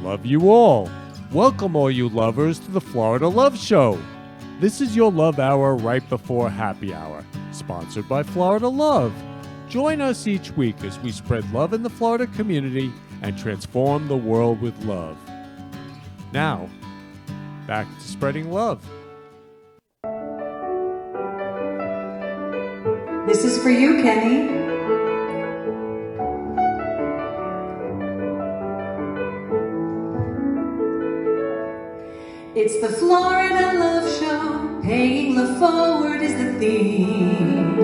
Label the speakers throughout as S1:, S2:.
S1: love you all. Welcome, all you lovers, to the Florida Love Show. This is your love hour right before happy hour, sponsored by Florida Love. Join us each week as we spread love in the Florida community and transform the world with love. Now, back to spreading love.
S2: This is for you, Kenny. It's the Florida Love Show, paying love forward is the theme.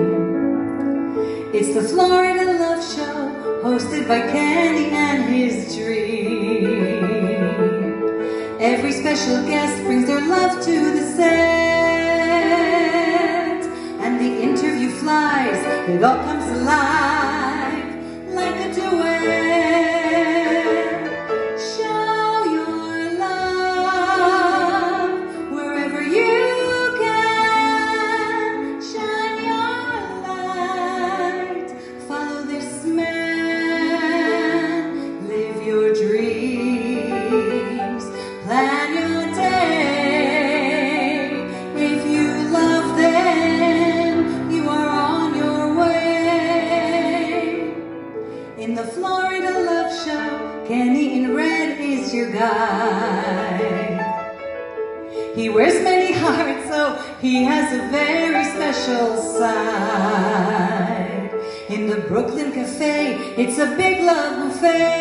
S2: It's the Florida Love Show, hosted by Kenny and his dream. Every special guest brings their love to the set, and the interview flies, it all comes alive like a duet. He wears many hearts, so he has a very special side. In the Brooklyn Cafe, it's a big love buffet.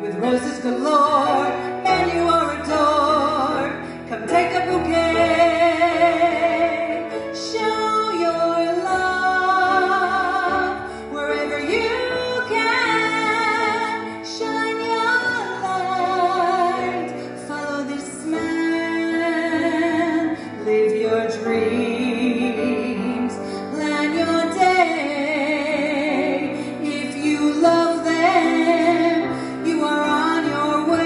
S2: With roses galore, men you are adored. Come take a bouquet. Show your love wherever you can. Shine your light. Follow this man. Live your dreams. Plan your day. If you love them, you are on your way.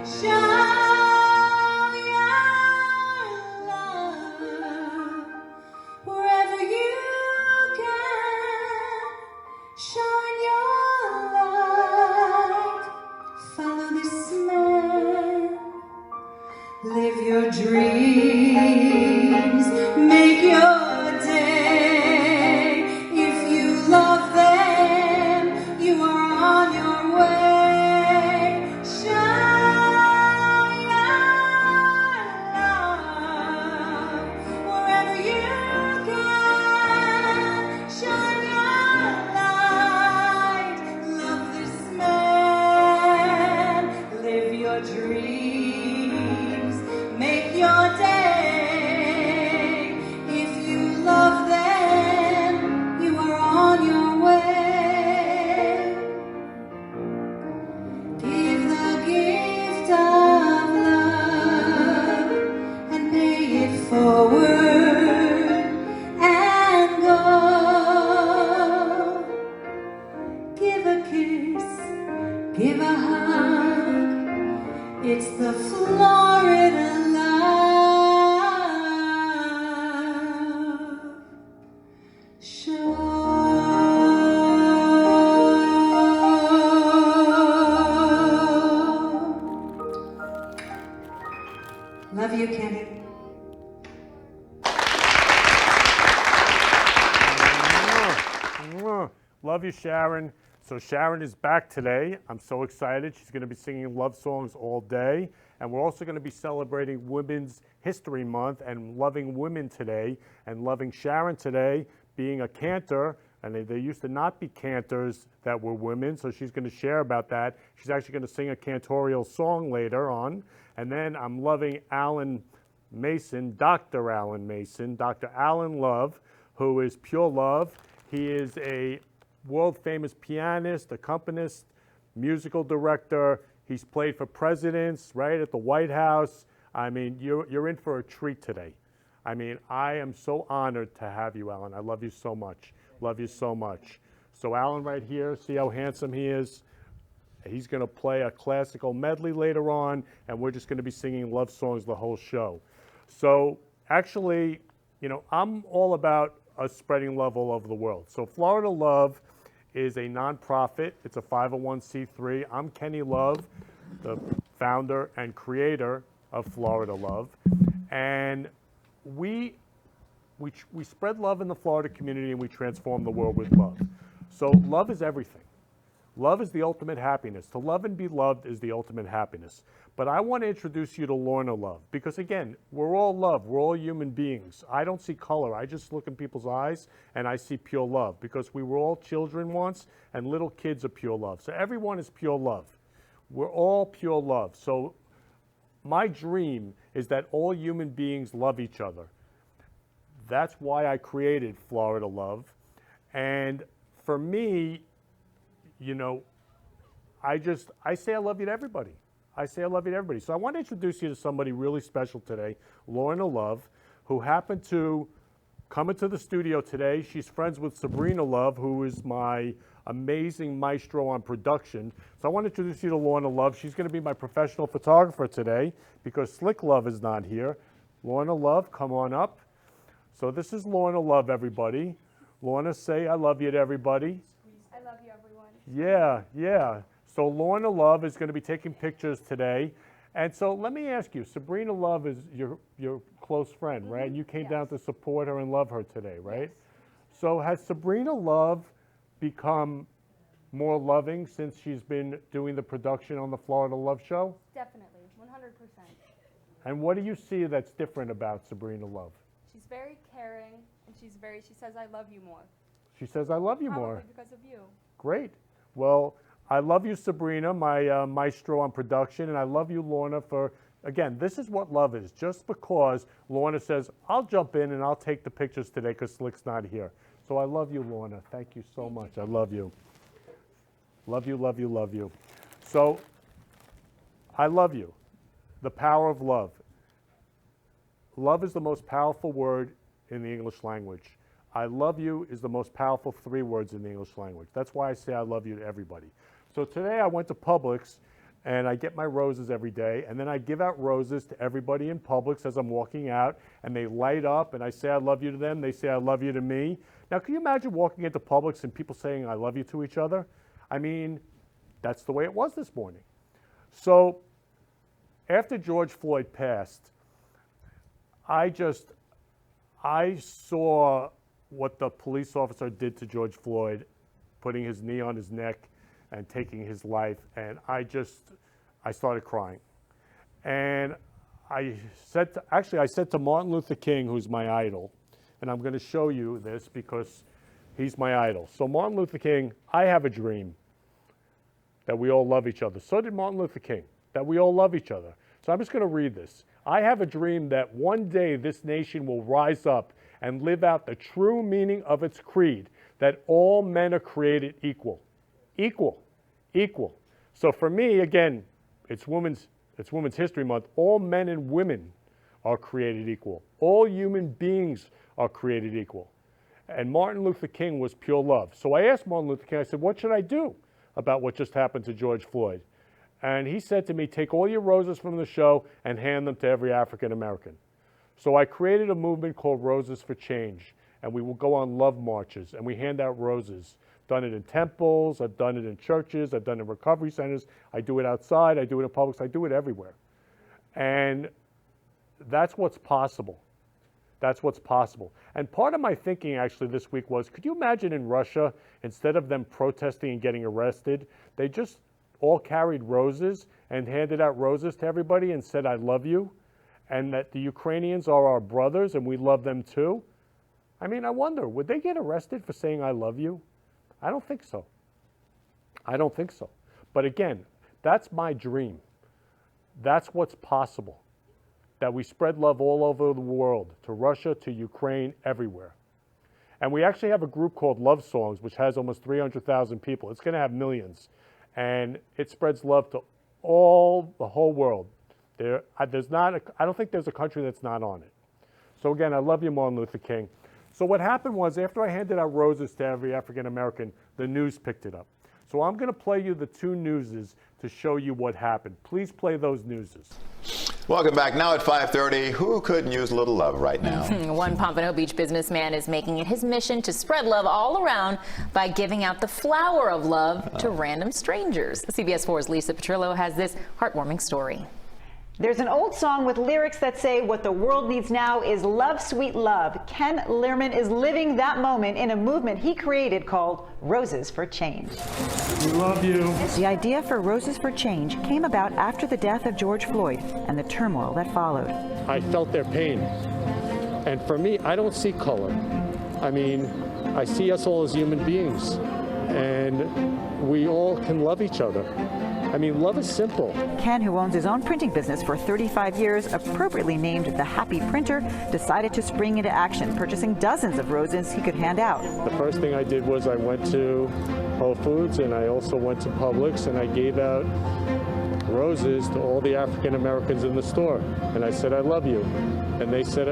S2: Show your love wherever you can. Shine your light. Follow this man. Live your dreams. Make your day. If you love them, you are on your way. Shine your love wherever you can. Shine your light. Love this man. Live your dreams. Make your day. If you love them, you are on your way. Give the gift of love and pay it forward and go. Give a kiss, give a hug. It's the Florida Love Show. Love you, Kenny.
S1: Love you, Sharon. So Sharon is back today. I'm so excited. She's going to be singing love songs all day. And we're also going to be celebrating Women's History Month and loving women today and loving Sharon today, being a cantor. And there used to not be cantors that were women, so she's going to share about that. She's actually going to sing a cantorial song later on. And then I'm loving Alan Mason, Dr. Alan Mason, Dr. Alan Love, who is pure love. He is a world-famous pianist, accompanist, musical director. He's played for presidents, right, at the White House. I mean, you're in for a treat today. I mean, I am so honored to have you, Alan. I love you so much. Love you so much. So Alan right here, see how handsome he is? He's going to play a classical medley later on, and we're just going to be singing love songs the whole show. So actually, you know, I'm all about us spreading love all over the world. So Florida Love is a nonprofit. It's a 501c3. I'm Kenny Love, the founder and creator of Florida Love. And we spread love in the Florida community, and we transform the world with love. So love is everything. Love is the ultimate happiness. To love and be loved is the ultimate happiness. But I want to introduce you to Lorna Love, because again, we're all love. We're all human beings. I don't see color. I just look in people's eyes and I see pure love, because we were all children once, and little kids are pure love. So everyone is pure love. We're all pure love. So my dream is that all human beings love each other. That's why I created Florida Love. And for me, you know, I say I love you to everybody. I say I love you to everybody. So I want to introduce you to somebody really special today, Lorna Love, who happened to come into the studio today. She's friends with Sabrina Love, who is my amazing maestro on production. So I want to introduce you to Lorna Love. She's going to be my professional photographer today, because Slick Love is not here. Lorna Love, come on up. So this is Lorna Love, everybody. Lorna, say I love you to everybody.
S3: I love you, everyone.
S1: Yeah, yeah. So Lorna Love is going to be taking pictures today. And so let me ask you, Sabrina Love is your close friend, right? You came down to support her and love her today, right? Yes. So has Sabrina Love become more loving since she's been doing the production on the Florida Love Show?
S3: Definitely, 100%.
S1: And what do you see that's different about Sabrina Love?
S3: She's very caring, and she says, I love you more.
S1: She says, I love you
S3: Probably
S1: more.
S3: because of you.
S1: Great. Well, I love you, Sabrina, my maestro on production, and I love you, Lorna, for, again, this is what love is. Just because Lorna says, I'll jump in and I'll take the pictures today because Slick's not here. So I love you, Lorna. Thank you so much. I love you. Love you, love you, love you. So I love you. The power of love. Love is the most powerful word in the English language. I love you is the most powerful 3 words in the English language. That's why I say I love you to everybody. So today I went to Publix, and I get my roses every day, and then I give out roses to everybody in Publix as I'm walking out, and they light up, and I say I love you to them. They say I love you to me. Now, can you imagine walking into Publix and people saying I love you to each other? I mean, that's the way it was this morning. So after George Floyd passed, I saw what the police officer did to George Floyd, putting his knee on his neck and taking his life, and I started crying. And I said to Martin Luther King, who's my idol, and I'm going to show you this because he's my idol. So Martin Luther King, I have a dream that we all love each other. So did Martin Luther King, that we all love each other. So I'm just going to read this. I have a dream that one day this nation will rise up and live out the true meaning of its creed, that all men are created equal. Equal. Equal. So for me, again, it's Women's History Month. All men and women are created equal. All human beings are created equal. And Martin Luther King was pure love. So I asked Martin Luther King, I said, what should I do about what just happened to George Floyd? And he said to me, take all your roses from the show and hand them to every African American. So I created a movement called Roses for Change, and we will go on love marches, and we hand out roses. Done it in temples, I've done it in churches, I've done it in recovery centers, I do it outside, I do it in Publix, I do it everywhere. And that's what's possible. That's what's possible. And part of my thinking actually this week was, could you imagine in Russia, instead of them protesting and getting arrested, they just all carried roses and handed out roses to everybody and said, I love you, and that the Ukrainians are our brothers and we love them too? I mean, I wonder, would they get arrested for saying I love you? I don't think so. I don't think so. But again, that's my dream. That's what's possible. That we spread love all over the world, to Russia, to Ukraine, everywhere. And we actually have a group called Love Songs, which has almost 300,000 people. It's going to have millions. And it spreads love to the whole world. I don't think there's a country that's not on it. So again, I love you, Martin Luther King. So what happened was, after I handed out roses to every African American, the news picked it up. So I'm going to play you the 2 newses to show you what happened. Please play those newses.
S4: Welcome back. Now at 5:30, who couldn't use a little love right now?
S5: One Pompano Beach businessman is making it his mission to spread love all around by giving out the flower of love to random strangers. CBS 4's Lisa Petrillo has this heartwarming story.
S6: There's an old song with lyrics that say what the world needs now is love, sweet love. Ken Lerman is living that moment in a movement he created called Roses for Change.
S1: We love you.
S6: The idea for Roses for Change came about after the death of George Floyd and the turmoil that followed.
S1: I felt their pain. And for me, I don't see color. I mean, I see us all as human beings. And we all can love each other. I mean, love is simple.
S6: Ken, who owns his own printing business for 35 years, appropriately named the Happy Printer, decided to spring into action, purchasing dozens of roses he could hand out.
S1: The first thing I did was I went to Whole Foods and I also went to Publix and I gave out roses to all the African Americans in the store. And I said, I love you. And they said,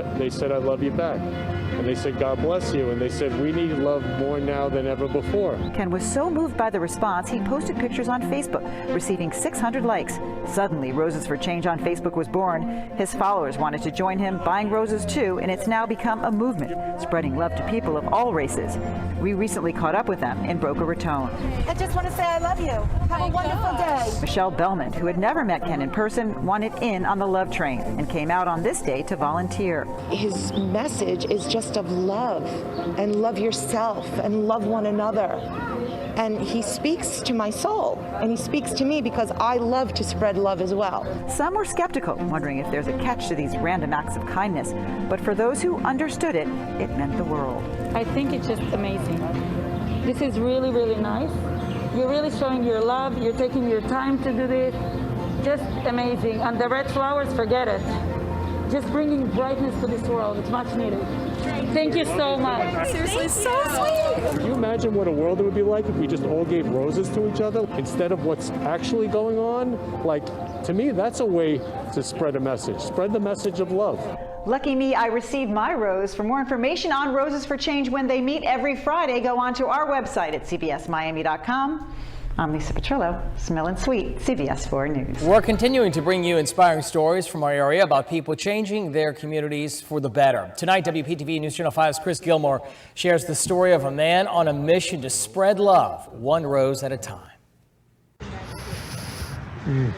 S1: I love you back. And they said, God bless you. And they said, we need love more now than ever before.
S6: Ken was so moved by the response, he posted pictures on Facebook, receiving 600 likes. Suddenly, Roses for Change on Facebook was born. His followers wanted to join him, buying roses too, and it's now become a movement, spreading love to people of all races. We recently caught up with them in Boca Raton.
S7: I just want to say I love you. Have a wonderful day.
S6: Michelle Bellman, who had never met Ken in person, wanted in on the love train and came out on this day to volunteer.
S7: His message is just of love, and love yourself, and love one another. And he speaks to my soul, and he speaks to me because I love to spread love as well.
S6: Some were skeptical, wondering if there's a catch to these random acts of kindness. But for those who understood it, it meant the world.
S8: I think it's just amazing. This is really, really nice. You're really showing your love. You're taking your time to do this. Just amazing. And the red flowers, forget it. Just bringing brightness to this world. It's much needed. Thank you so much.
S3: Seriously, so sweet.
S1: Can you imagine what a world it would be like if we just all gave roses to each other instead of what's actually going on? Like, to me, that's a way to spread a message. Spread the message of love.
S6: Lucky me, I received my rose. For more information on Roses for Change when they meet every Friday, go on to our website at cbsmiami.com. I'm Lisa Petrillo, Smelling Sweet, CBS 4 News.
S9: We're continuing to bring you inspiring stories from our area about people changing their communities for the better. Tonight, WPTV News Channel 5's Chris Gilmore shares the story of a man on a mission to spread love, one rose at a time.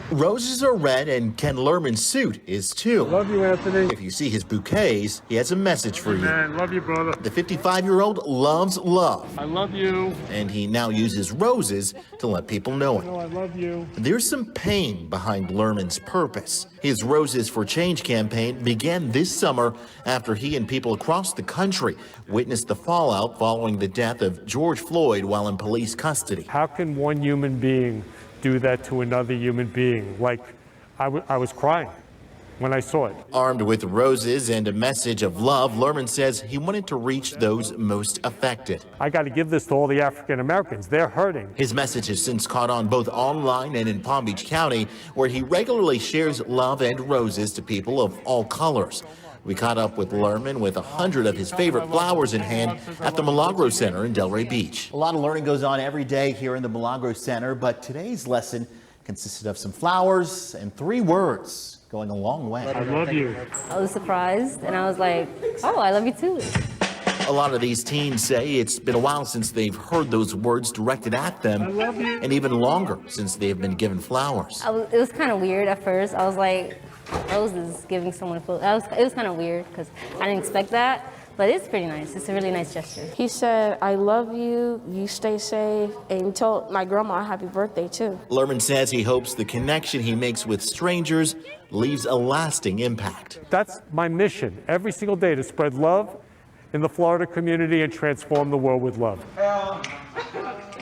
S10: Roses are red and Ken Lerman's suit is too.
S1: Love you, Anthony.
S10: If you see his bouquets, he has a message for you.
S1: Man, love you, brother.
S10: The 55-year-old loves love,
S1: I love you.
S10: and he now uses roses to let people know it.
S1: I love you.
S10: There's some pain behind Lerman's purpose. His Roses for Change campaign began this summer after he and people across the country witnessed the fallout following the death of George Floyd while in police custody.
S1: How can one human being do that to another human being? Like, I was crying when I saw it.
S10: Armed with roses and a message of love, Lerman says he wanted to reach those most affected.
S1: I got to give this to all the African Americans. They're hurting.
S10: His message has since caught on both online and in Palm Beach County, where he regularly shares love and roses to people of all colors. We caught up with Lerman with 100 of his favorite flowers in hand at the Milagro Center in Delray Beach.
S11: A lot of learning goes on every day here in the Milagro Center, but today's lesson consisted of some flowers and 3 words going a long way.
S1: I love you.
S12: I was surprised and I was like, oh, I love you too.
S10: A lot of these teens say it's been a while since they've heard those words directed at them, and even longer since they have been given flowers.
S12: It was kind of weird at first. I was like, roses giving someone flowers. It was kind of weird because I didn't expect that, but it's pretty nice. It's a really nice gesture.
S8: He said, I love you, you stay safe, and he told my grandma happy birthday too.
S10: Lerman says he hopes the connection he makes with strangers leaves a lasting impact.
S1: That's my mission every single day, to spread love in the Florida community and transform the world with love.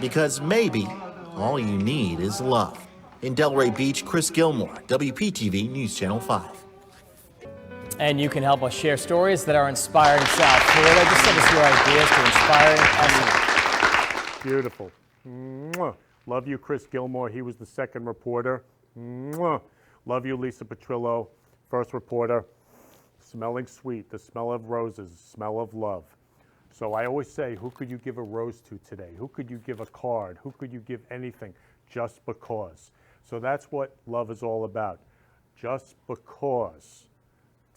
S10: Because maybe all you need is love. In Delray Beach, Chris Gilmore, WPTV News Channel 5.
S9: And you can help us share stories that are inspiring South Florida. Just send us your ideas to inspiring us.
S1: Beautiful. Mwah. Love you, Chris Gilmore. He was the second reporter. Mwah. Love you, Lisa Petrillo, first reporter. Smelling sweet, the smell of roses, smell of love. So I always say, who could you give a rose to today? Who could you give a card? Who could you give anything just because? So that's what love is all about. just because,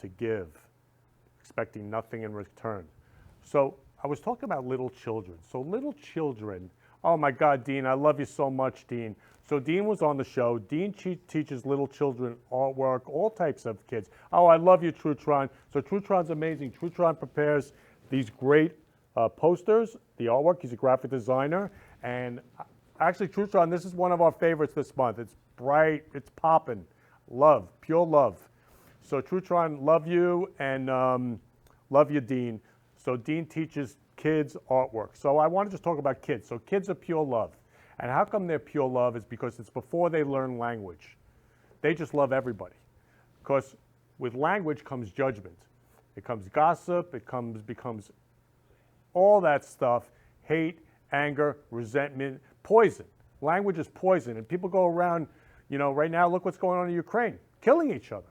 S1: to give, expecting nothing in return. So I was talking about little children. So little children, oh my God, Dean, I love you so much, Dean. So Dean was on the show. Dean teaches little children artwork, all types of kids. Oh, I love you, Trutron. So Trutron's amazing. Trutron prepares these great posters, the artwork. He's a graphic designer. And actually, Trutron, this is one of our favorites this month. It's bright, it's popping. Love, pure love. So Trutron, love you, and love you, Dean. So Dean teaches kids artwork. So I want to just talk about kids. So kids are pure love. And how come they're pure love is because it's before they learn language. They just love everybody. Because with language comes judgment. It comes gossip, it becomes all that stuff, hate, anger, resentment, poison. Language is poison. And people go around, you know, right now, look what's going on in Ukraine, killing each other.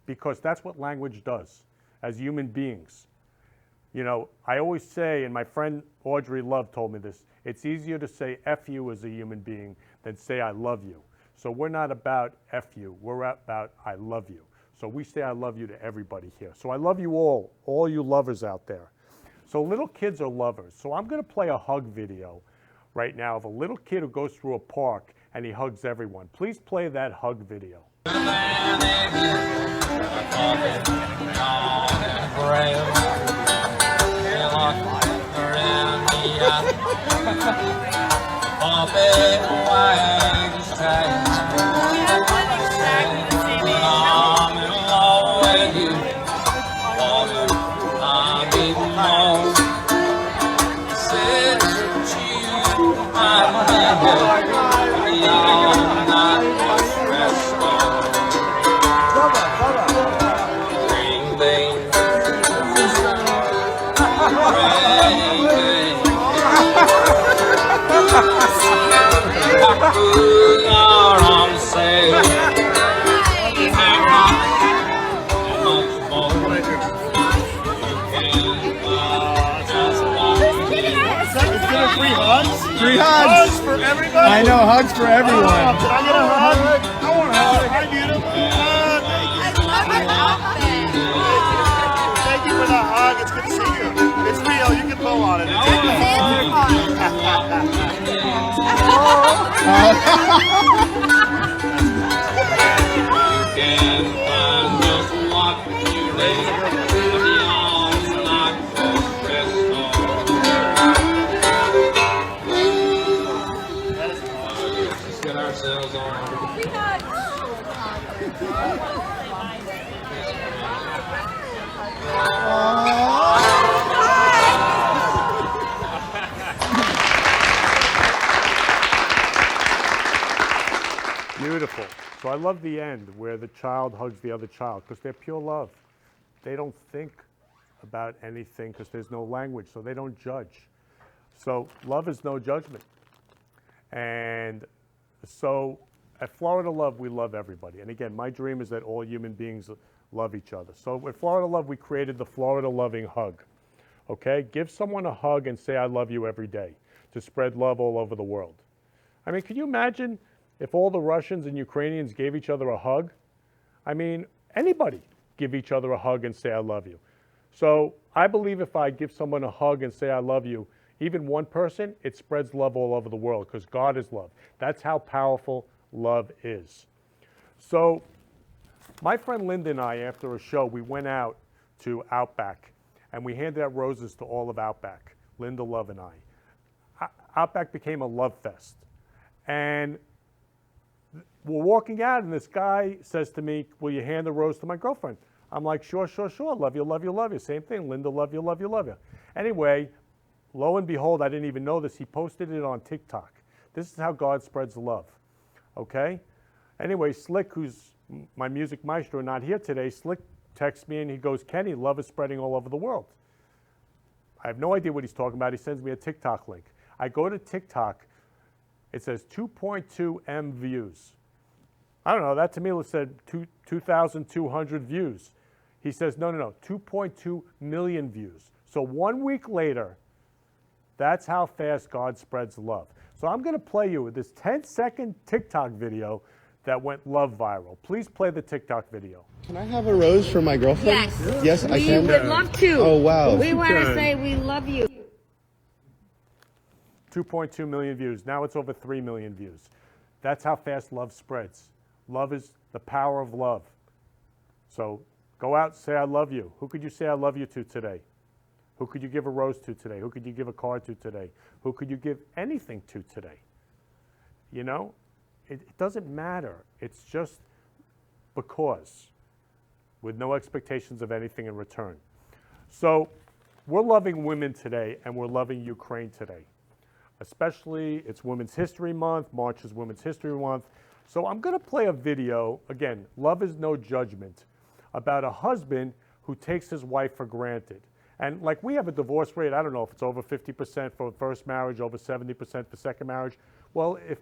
S1: Because that's what language does as human beings. You know, I always say, and my friend Audrey Love told me this, it's easier to say F you as a human being than say I love you. So we're not about F you, we're about I love you. So we say I love you to everybody here. So I love you all you lovers out there. So little kids are lovers. So I'm gonna play a hug video right now of a little kid who goes through a park and he hugs everyone. Please play that hug video.
S13: Free hugs for everybody. I know, hugs for everyone. Can I get a hug? I want a hug. Hi, beautiful. Thank you for that hug. It's good to see you. It's real. You can blow on it.
S1: Beautiful. So I love the end where the child hugs the other child because they're pure love. They don't think about anything because there's no language, so they don't judge. So love is no judgment. And so at Florida Love, we love everybody. And again, my dream is that all human beings love each other. So at Florida Love, we created the Florida Loving Hug. Okay? Give someone a hug and say, I love you every day to spread love all over the world. I mean, can you imagine if all the Russians and Ukrainians gave each other a hug? I mean, anybody give each other a hug and say, I love you. So I believe if I give someone a hug and say, I love you, even one person, it spreads love all over the world because God is love. That's how powerful love is. So my friend Linda and I, after a show, we went out to Outback and we handed out roses to all of Outback, Linda Love and I. Outback became a love fest. And we're walking out and this guy says to me, will you hand the rose to my girlfriend? I'm like, sure, sure, sure. Love you, love you, love you. Same thing. Linda, love you, love you, love you. Anyway, lo and behold, I didn't even know this. He posted it on TikTok. This is how God spreads love. Okay? Anyway, Slick, who's my music maestro, not here today, Slick texts me and he goes, Kenny, love is spreading all over the world. I have no idea what he's talking about. He sends me a TikTok link. I go to TikTok. It says 2.2 M views. I don't know. That to me said 2,200 views. He says, no, 2.2 million views. So 1 week later, that's how fast God spreads love. So I'm going to play you with this 10-second TikTok video that went love viral. Please play the TikTok video.
S13: Can I have a rose for my girlfriend?
S14: Yes.
S13: Yes, I can.
S14: We would love to.
S13: Oh, wow.
S14: We want to say we love you.
S1: 2.2 million views. Now it's over 3 million views. That's how fast love spreads. Love is the power of love. So go out, say I love you. Who could you say I love you to today? Who could you give a rose to today? Who could you give a card to today? Who could you give anything to today? You know, it doesn't matter. It's just because, with no expectations of anything in return. So we're loving women today, and we're loving Ukraine today. Especially, it's Women's History Month. March is Women's History Month. So I'm going to play a video, again, love is no judgment, about a husband who takes his wife for granted. And like we have a divorce rate, I don't know if it's over 50% for first marriage, over 70% for second marriage. Well, if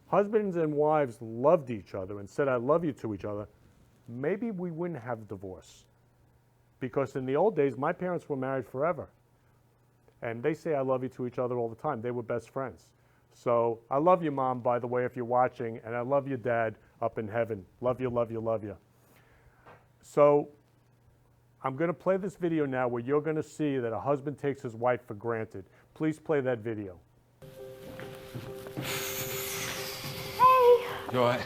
S1: husbands and wives loved each other and said I love you to each other, maybe we wouldn't have divorce. Because in the old days, my parents were married forever. And they say I love you to each other all the time. They were best friends. So I love you, Mom, by the way, if you're watching, and I love you, Dad, up in heaven. Love you, love you, love you. So I'm going to play this video now where you're going to see that a husband takes his wife for granted. Please play that video.
S15: Hey.
S16: You all right?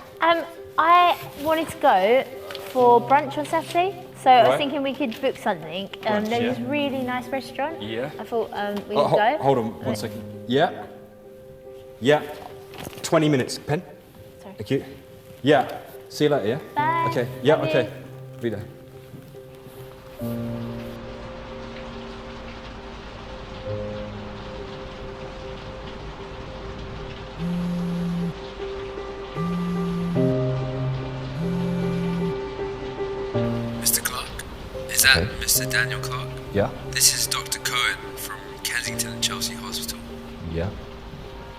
S15: I wanted to go for brunch on Saturday, so I was
S16: Right.
S15: thinking we could book something.
S16: Brunch,
S15: There's
S16: yeah.
S15: this really nice restaurant.
S16: Yeah.
S15: I thought we could go.
S16: Hold on 1 second. Yeah. Yeah. 20 minutes. Pen?
S15: Sorry.
S16: Thank you. Yeah. See you later, yeah?
S15: Bye.
S16: Okay. Yeah,
S15: Love
S16: okay.
S15: you.
S16: Be there.
S17: Mr. Clark? Is that Mr. Daniel Clark?
S16: Yeah.
S17: This is Dr. Cohen from Kensington and Chelsea Hospital.
S16: Yeah.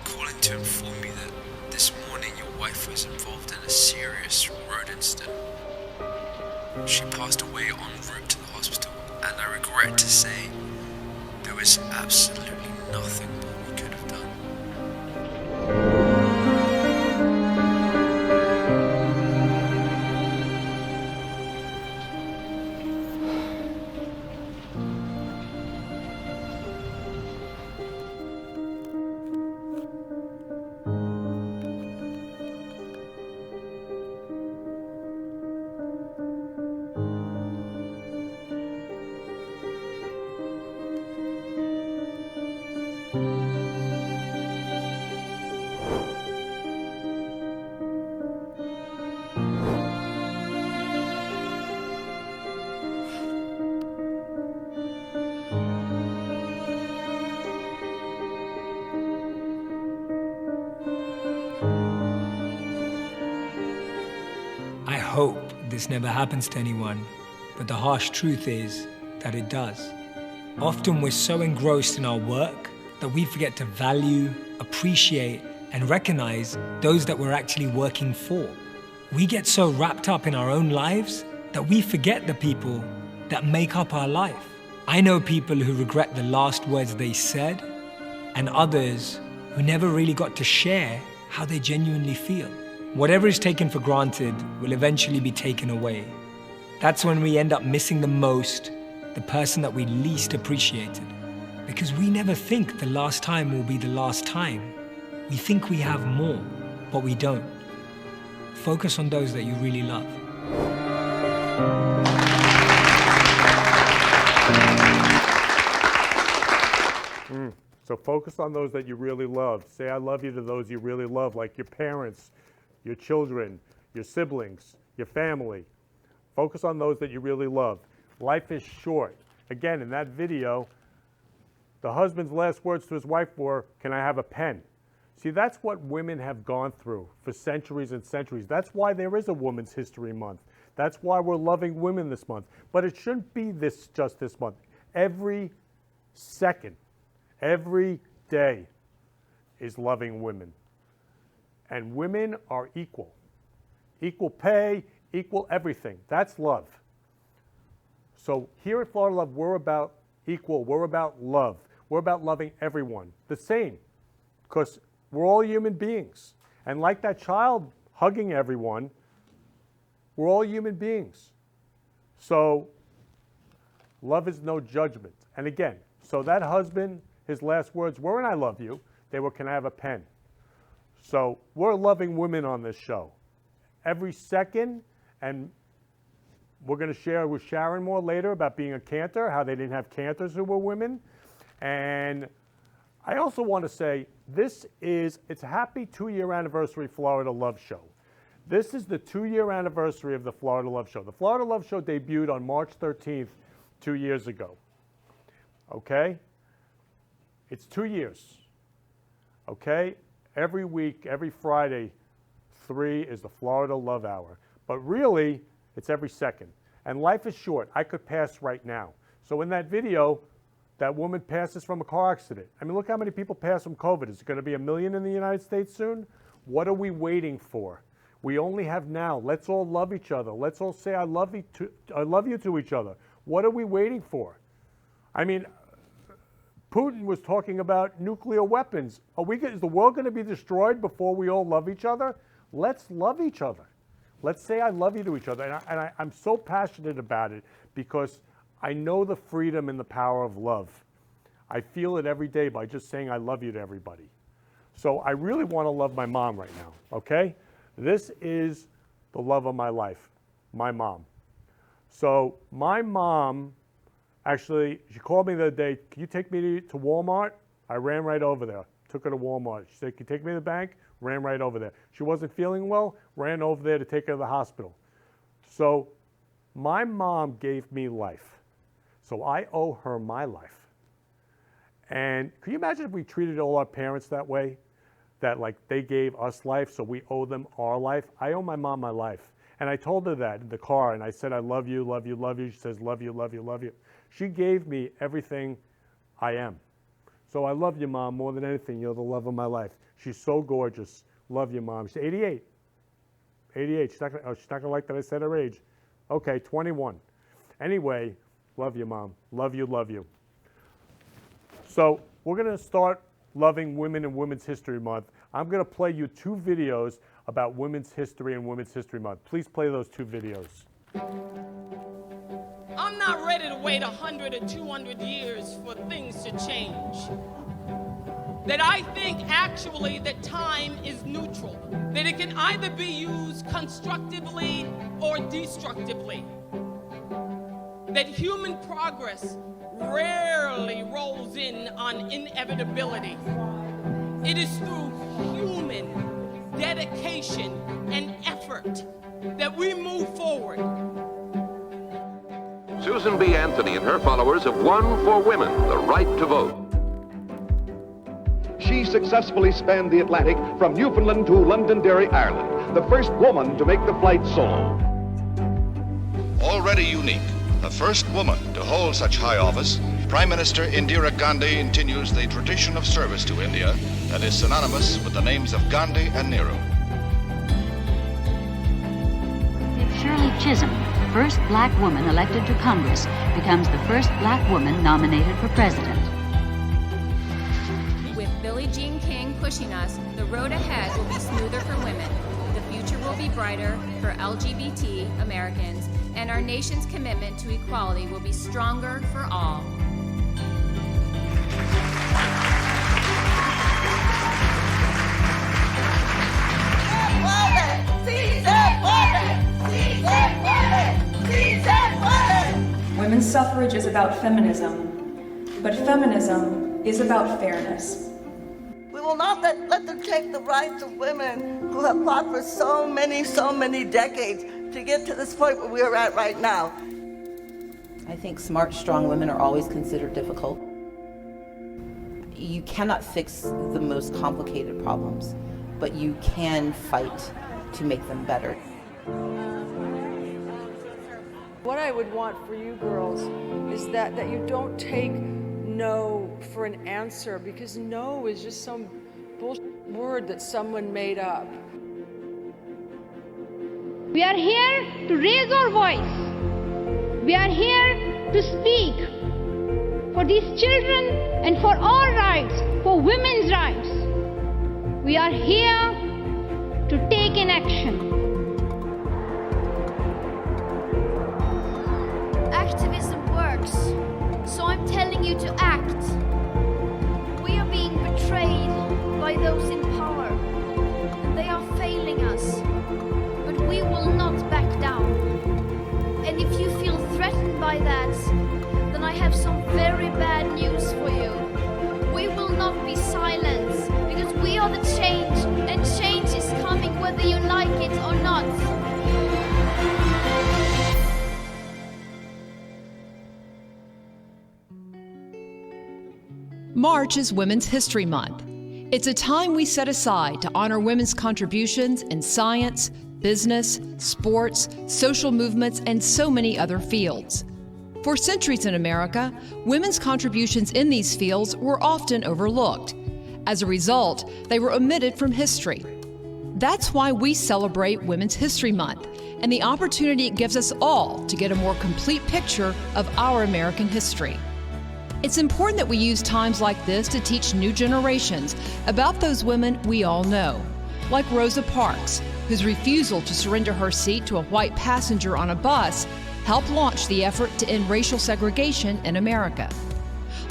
S17: Calling to inform you that this morning your wife was involved in a serious road incident. She passed away en route to the hospital, and I regret to say there was absolutely nothing more we could have done.
S18: I hope this never happens to anyone, but the harsh truth is that it does. Often we're so engrossed in our work that we forget to value, appreciate, and recognize those that we're actually working for. We get so wrapped up in our own lives that we forget the people that make up our life. I know people who regret the last words they said, and others who never really got to share how they genuinely feel. Whatever is taken for granted will eventually be taken away. That's when we end up missing the most the person that we least appreciated. Because we never think the last time will be the last time. We think we have more, but we don't. Focus on those that you really love.
S1: So focus on those that you really love. Say I love you to those you really love, like your parents, your children, your siblings, your family. Focus on those that you really love. Life is short. Again, in that video, the husband's last words to his wife were, "Can I have a pen?" See, that's what women have gone through for centuries and centuries. That's why there is a Women's History Month. That's why we're loving women this month. But it shouldn't be just this month. Every second, every day is loving women. And women are equal. Equal pay, equal everything. That's love. So here at Florida Love, we're about equal. We're about love. We're about loving everyone the same, because we're all human beings. And like that child hugging everyone. We're all human beings. So love is no judgment. And again, so that husband, his last words weren't "I love you." They were, "Can I have a pen?" So we're loving women on this show. Every second, and we're going to share with Sharon more later about being a cantor, how they didn't have cantors who were women. And I also want to say, it's a happy 2-year anniversary Florida Love Show. This is the 2-year anniversary of the Florida Love Show. The Florida Love Show debuted on March 13th, 2 years ago. Okay? It's 2 years. Okay? Every week, every Friday, 3 is the Florida Love Hour. But really, it's every second. And life is short. I could pass right now. So in that video, that woman passes from a car accident. I mean, look how many people pass from COVID. Is it going to be 1 million in the United States soon? What are we waiting for? We only have now. Let's all love each other. Let's all say I love you to each other. What are we waiting for? I mean, Putin was talking about nuclear weapons. Is the world going to be destroyed before we all love each other? Let's love each other. Let's say I love you to each other. And I'm so passionate about it because I know the freedom and the power of love. I feel it every day by just saying I love you to everybody. So I really want to love my mom right now, okay? This is the love of my life, my mom. So my mom, actually, she called me the other day, "Can you take me to Walmart?" I ran right over there, took her to Walmart. She said, "Can you take me to the bank?" Ran right over there. She wasn't feeling well, ran over there to take her to the hospital. So my mom gave me life. So I owe her my life. And can you imagine if we treated all our parents that way? That like they gave us life, so we owe them our life. I owe my mom my life. And I told her that in the car, and I said, "I love you, love you, love you." She says, "Love you, love you, love you." She gave me everything I am. So I love you, Mom, more than anything. You're the love of my life. She's so gorgeous. Love you, Mom. She's 88. 88. She's not gonna like that I said her age. Okay, 21. Anyway, love you, Mom. Love you, love you. So we're going to start loving women in Women's History Month. I'm going to play you 2 videos about women's history and Women's History Month. Please play those 2 videos.
S19: I'm not ready to wait 100 or 200 years for things to change. That I think actually that time is neutral. That it can either be used constructively or destructively. That human progress rarely rolls in on inevitability. It is through human dedication and effort that we move forward.
S20: Susan B. Anthony and her followers have won for women the right to vote.
S21: She successfully spanned the Atlantic from Newfoundland to Londonderry, Ireland, the first woman to make the flight solo.
S22: Already unique, the first woman to hold such high office, Prime Minister Indira Gandhi continues the tradition of service to India that is synonymous with the names of Gandhi and Nehru.
S23: Shirley Chisholm, the first black woman elected to Congress, becomes the first black woman nominated for president.
S24: With Billie Jean King pushing us, the road ahead will be smoother for women. The future will be brighter for LGBT Americans, and our nation's commitment to equality will be stronger for all.
S25: Women's suffrage is about feminism, but feminism is about fairness.
S26: We will not let them take the rights of women who have fought for so many decades to get to this point where we are at right now.
S27: I think smart, strong women are always considered difficult. You cannot fix the most complicated problems, but you can fight to make them better.
S28: What I would want for you girls is that you don't take no for an answer, because no is just some bullshit word that someone made up.
S29: We are here to raise our voice. We are here to speak for these children and for all rights, for women's rights. We are here to take an action.
S2: Activism works, so I'm telling you to act. We are being betrayed by those in power, and they are failing us. But we will not back down. And if you feel threatened by that, then I have some very bad news for you. We will not be silent, because we are the change, and change is coming whether you like it or not.
S3: March is Women's History Month. It's a time we set aside to honor women's contributions in science, business, sports, social movements, and so many other fields. For centuries in America, women's contributions in these fields were often overlooked. As a result, they were omitted from history. That's why we celebrate Women's History Month and the opportunity it gives us all to get a more complete picture of our American history. It's important that we use times like this to teach new generations about those women we all know, like Rosa Parks, whose refusal to surrender her seat to a white passenger on a bus helped launch the effort to end racial segregation in America.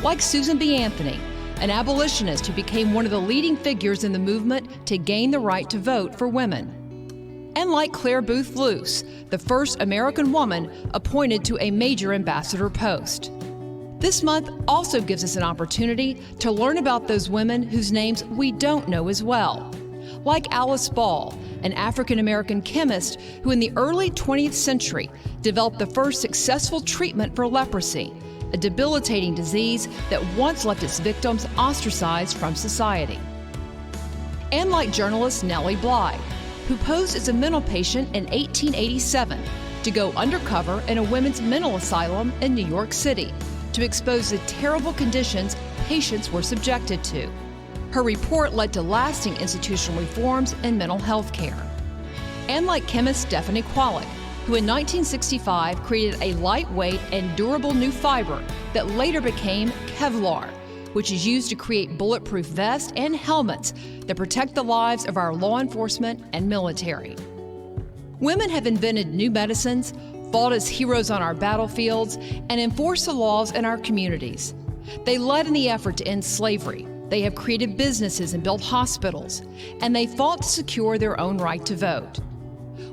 S3: Like Susan B. Anthony, an abolitionist who became one of the leading figures in the movement to gain the right to vote for women. And like Claire Booth Luce, the first American woman appointed to a major ambassador post. This month also gives us an opportunity to learn about those women whose names we don't know as well. Like Alice Ball, an African-American chemist who in the early 20th century developed the first successful treatment for leprosy, a debilitating disease that once left its victims ostracized from society. And like journalist Nellie Bly, who posed as a mental patient in 1887 to go undercover in a women's mental asylum in New York City to expose the terrible conditions patients were subjected to. Her report led to lasting institutional reforms in mental health care. And like chemist Stephanie Kwolek, who in 1965 created a lightweight and durable new fiber that later became Kevlar, which is used to create bulletproof vests and helmets that protect the lives of our law enforcement and military. Women have invented new medicines, fought as heroes on our battlefields, and enforced the laws in our communities. They led in the effort to end slavery. They have created businesses and built hospitals, and they fought to secure their own right to vote.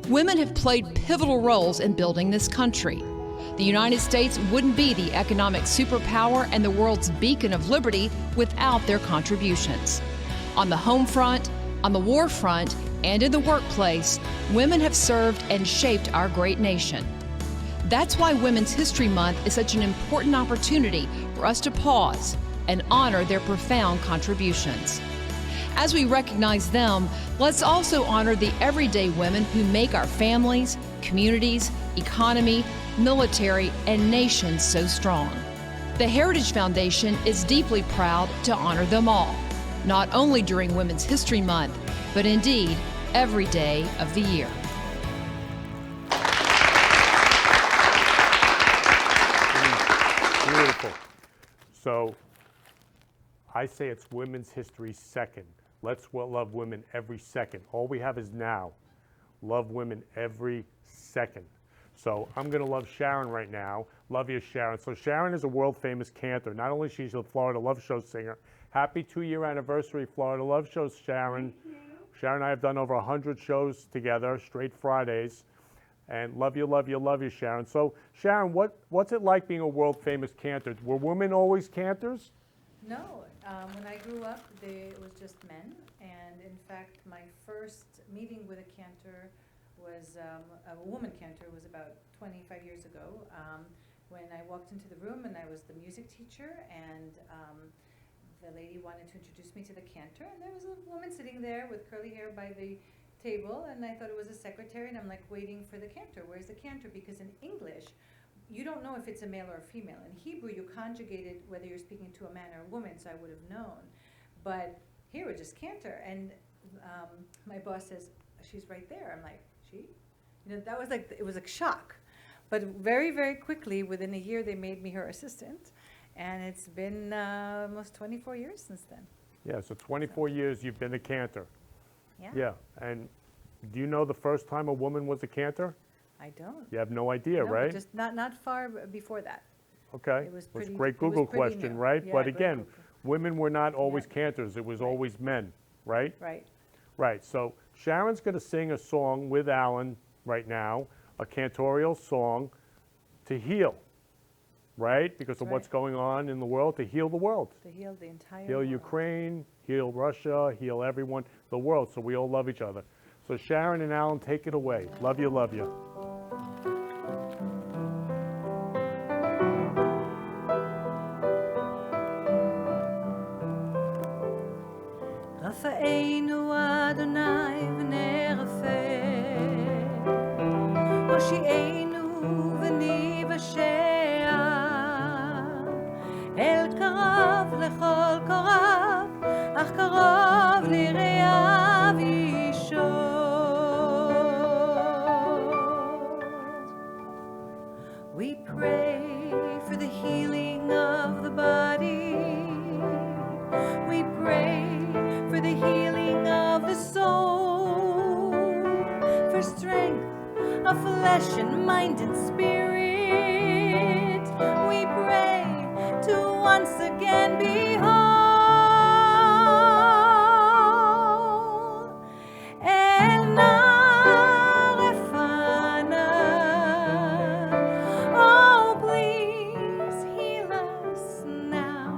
S3: Women have played pivotal roles in building this country. The United States wouldn't be the economic superpower and the world's beacon of liberty without their contributions. On the home front, on the war front, and in the workplace, women have served and shaped our great nation. That's why Women's History Month is such an important opportunity for us to pause and honor their profound contributions. As we recognize them, let's also honor the everyday women who make our families, communities, economy, military, and nation so strong. The Heritage Foundation is deeply proud to honor them all, not only during Women's History Month, but indeed every day of the year.
S1: Beautiful. So I say it's Women's History second. Let's love women every second. All we have is now. Love women every second. So I'm going to love Sharon right now. Love you, Sharon. So Sharon is a world-famous cantor. Not only she's a Florida Love Show singer. Happy 2-year anniversary, Florida Love Show, Sharon. Sharon and I have done over 100 shows together, straight Fridays. And love you, love you, love you, Sharon. So Sharon, what's it like being a world-famous cantor? Were women always cantors?
S4: No. When I grew up, it was just men. And in fact, my first meeting with a cantor was a woman cantor was about 25 years ago when I walked into the room and I was the music teacher, and the lady wanted to introduce me to the cantor, and there was a woman sitting there with curly hair by the table, and I thought it was a secretary, and I'm like waiting for the cantor. Where's the cantor? Because in English, you don't know if it's a male or a female. In Hebrew, you conjugate it whether you're speaking to a man or a woman, so I would have known. But here we're just cantor, and my boss says, she's right there. I'm like, she? You know, that was like, it was a shock. But very, very quickly, within a year, they made me her assistant. And it's been almost 24 years since then.
S1: Yeah, so 24 years you've been a cantor.
S4: Yeah.
S1: Yeah, and Do you know the first time a woman was a cantor?
S4: I don't.
S1: You have no idea,
S4: No, but
S1: right?
S4: just not far before that.
S1: Okay.
S4: It was
S1: Well, it's
S4: pretty-
S1: a great
S4: it was
S1: Google
S4: pretty
S1: question,
S4: new.
S1: right?
S4: Yeah,
S1: But
S4: great
S1: again,
S4: Google.
S1: women were not always cantors. It was always men, right?
S4: Right.
S1: Right. So Sharon's going to sing a song with Alan right now, a cantorial song to heal, right? Because of what's going on in the world, to heal the world.
S4: To heal the entire
S1: Heal
S4: world.
S1: Ukraine, heal Russia, heal everyone, the world, so we all love each other. So Sharon and Alan, take it away. Love you, love you.
S4: רפאנו אדוני ונרפא, הושיענו וניוושע, אל קרוב לכל קרוב, אך קרוב ליראיו ישור. We pray for the healing of the body. We pray for the healing of the soul, for strength of flesh and mind and spirit. We pray to once again be whole. El Narefana, oh please heal us now.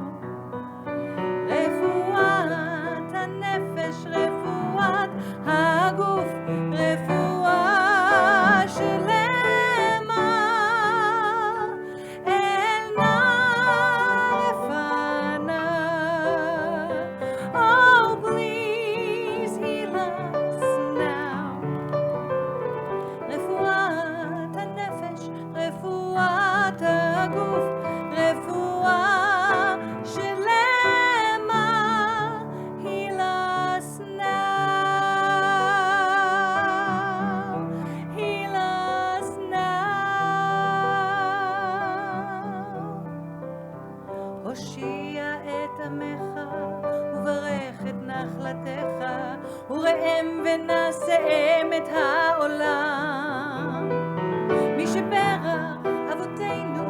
S4: רפואת הנפש, רפואת הגוף, רפואה שלמה. אל נרפנה, oh please heal us now. רפואת הנפש, רפואת הגוף, רפואה שלמה. Heal us now. Heal us now. הושיע את עמך וברך את נחלתך, וראם ונשאם את העולם. מי שברך אבותינו,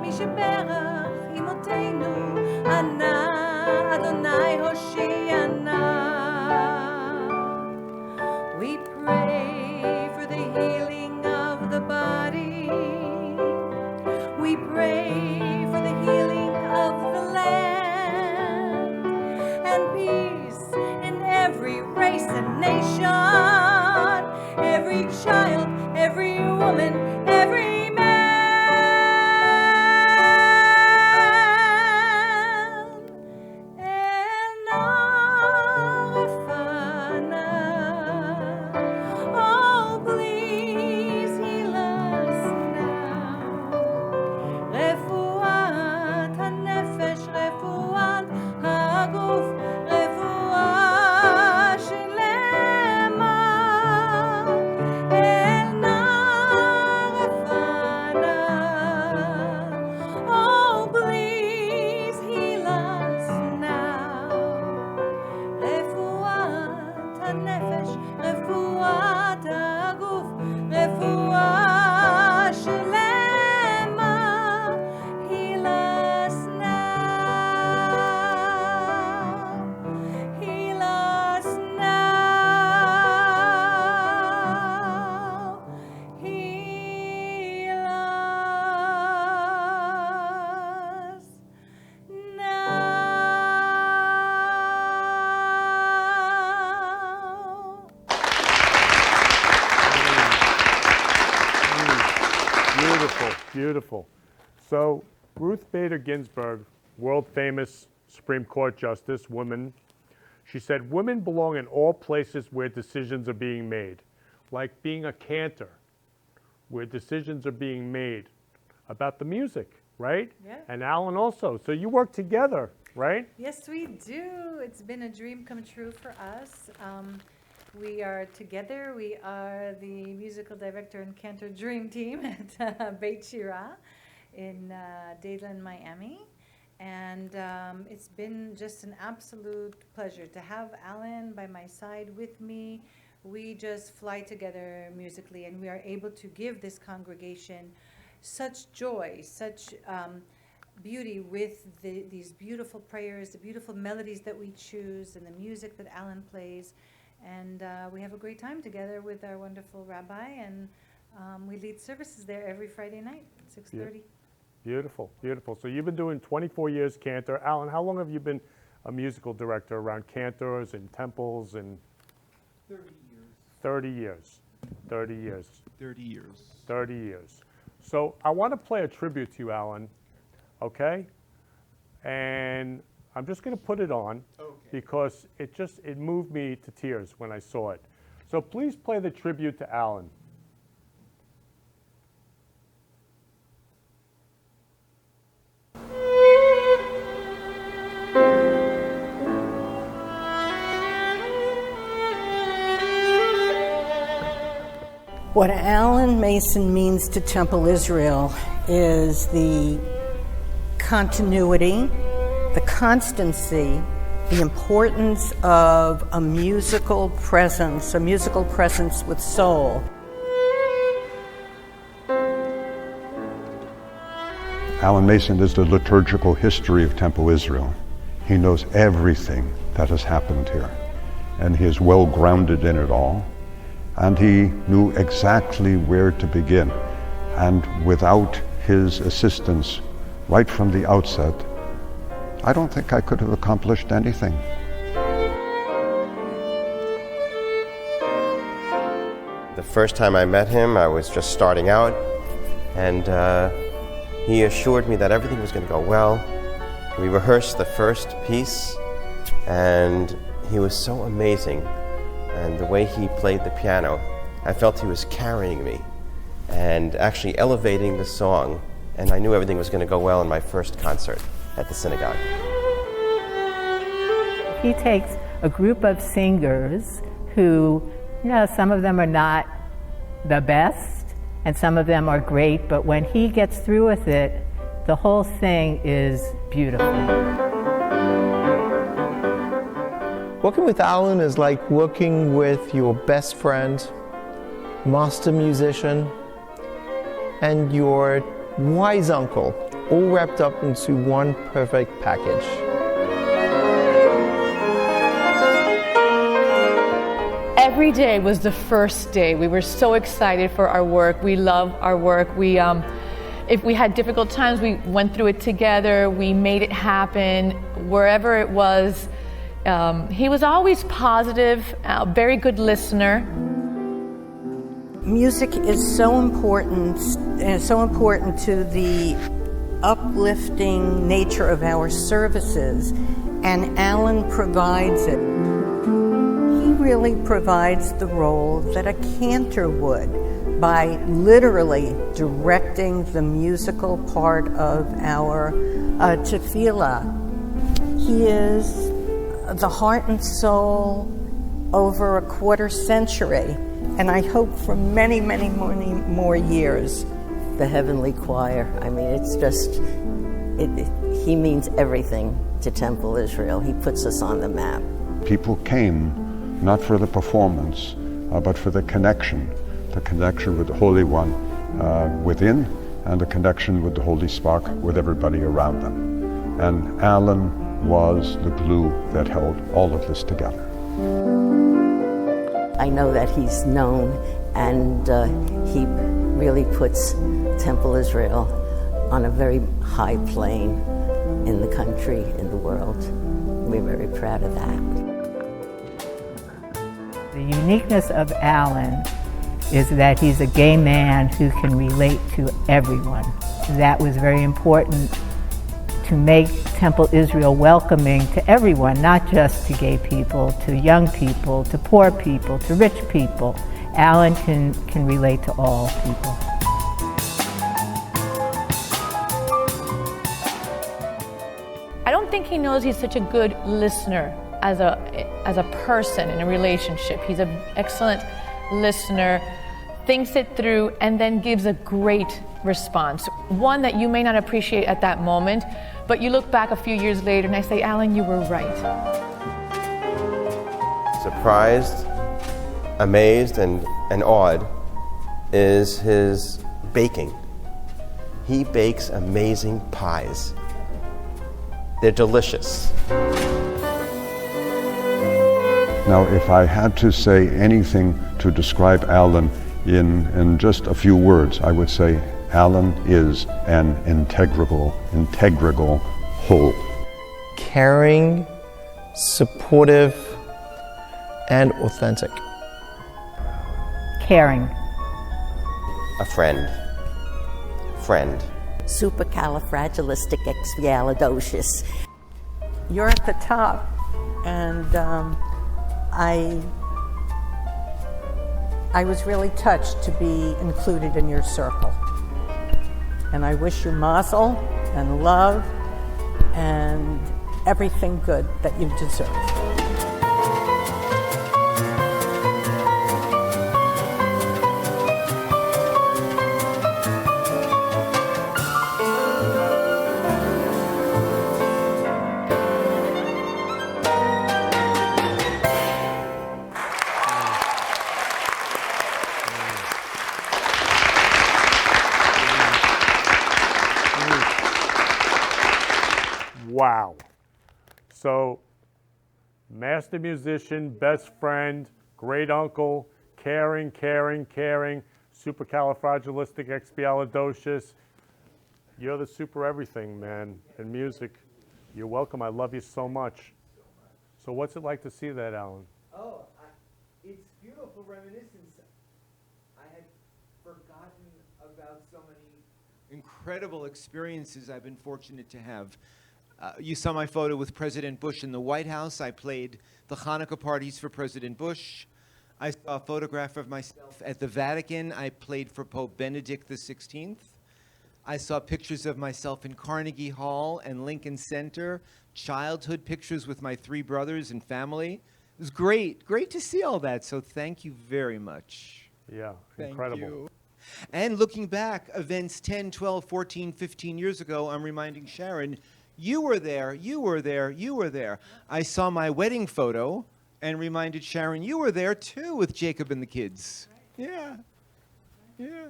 S4: מי שברך אמותינו, ענה אדוני הושיענה. We pray for the healing of the body. We pray for the healing of the land, and peace in every race and nation, every child, every woman, every man. El Narefana, oh please heal us now. רפואת הנפש, רפואת הגוף, רפואה שלמה. אל נרפנה, oh please heal us now. רפואת הנפש, רפואת הגוף, רפואה שלמה. Heal us now. Heal us now. Heal us now.
S1: Beautiful, beautiful. So Ruth Bader Ginsburg, world famous Supreme Court Justice, woman, she said, women belong in all places where decisions are being made, like being a cantor, where decisions are being made about the music, right?
S4: Yeah.
S1: And Alan also. So you work together, right?
S4: Yes, we do. It's been a dream come true for us. We are together. We are the musical director and cantor dream team at Beit Shira in Dadeland, Miami. And it's been just an absolute pleasure to have Alan by my side with me. we just fly together musically, and we are able to give this congregation such joy, such beauty with these beautiful prayers, the beautiful melodies that we choose, and the music that Alan plays. And we have a great time together with our wonderful rabbi, and we lead services there every Friday night at 6:30.
S1: Beautiful, beautiful. So you've been doing 24 years cantor. Alan, how long have you been a musical director around cantors and temples? And
S5: 30 years.
S1: 30 years. 30 years.
S5: 30 years.
S1: 30 years. So I want to play a tribute to you, Alan, okay? And I'm just going to put it on because it moved me to tears when I saw it. So please play the tribute to Alan.
S6: What Alan Mason means to Temple Israel is the continuity, the constancy, the importance of a musical presence with soul.
S7: Alan Mason is the liturgical history of Temple Israel. He knows everything that has happened here, and he is well grounded in it all. And he knew exactly where to begin. And without his assistance right from the outset, I don't think I could have accomplished anything.
S8: The first time I met him, I was just starting out, and he assured me that everything was going to go well. We rehearsed the first piece, and he was so amazing. And the way he played the piano, I felt he was carrying me and actually elevating the song, and I knew everything was going to go well in my first concert at the synagogue.
S9: He takes a group of singers who, some of them are not the best, and some of them are great, but when he gets through with it, the whole thing is beautiful.
S10: Working with Alan is like working with your best friend, master musician, and your wise uncle, all wrapped up into one perfect package.
S11: Every day was the first day. We were so excited for our work. We love our work. If we had difficult times, we went through it together. We made it happen wherever it was. He was always positive, a very good listener.
S6: Music is so important to the uplifting nature of our services, and Alan provides it. He really provides the role that a cantor would by literally directing the musical part of our tefillah. He is the heart and soul over a quarter century, and I hope for many, many more years.
S12: The Heavenly Choir, I mean, it's just, he means everything to Temple Israel. He puts us on the map.
S7: People came not for the performance, but for the connection with the Holy One within, and the connection with the Holy Spark with everybody around them. And Alan was the glue that held all of this together.
S12: I know that he's known, and he really puts Temple Israel on a very high plane in the country, in the world. We're very proud of that.
S9: The uniqueness of Alan is that he's a gay man who can relate to everyone. That was very important to make Temple Israel welcoming to everyone, not just to gay people, to young people, to poor people, to rich people. Alan can relate to all people.
S11: I don't think he knows he's such a good listener as a person in a relationship. He's an excellent listener, thinks it through, and then gives a great response. One that you may not appreciate at that moment, but you look back a few years later and I say, Alan, you were right.
S8: Surprised, amazed and awed is his baking. He bakes amazing pies. They're delicious.
S7: Now, if I had to say anything to describe Alan in just a few words, I would say Alan is an integral whole.
S10: Caring, supportive, and authentic.
S9: Caring.
S8: A friend.
S12: Supercalifragilisticexpialidocious.
S6: You're at the top, and I was really touched to be included in your circle. And I wish you mazel and love and everything good that you deserve.
S1: Wow. So, master musician, best friend, great uncle, caring, supercalifragilisticexpialidocious. You're the super everything, man, in music. You're welcome. I love you so much. So what's it like to see that, Alan?
S13: Oh, it's beautiful reminiscence. I had forgotten about so many incredible experiences I've been fortunate to have. You saw my photo with President Bush in the White House. I played the Hanukkah parties for President Bush. I saw a photograph of myself at the Vatican. I played for Pope Benedict XVI. I saw pictures of myself in Carnegie Hall and Lincoln Center, childhood pictures with my 3 brothers and family. It was great to see all that, so thank you very much.
S1: Yeah,
S13: Thank
S1: incredible.
S13: you. And looking back, events 10, 12, 14, 15 years ago, I'm reminding Sharon, you were there, you were there, you were there. I saw my wedding photo and reminded Sharon, you were there too with Jacob and the kids. Yeah, yeah.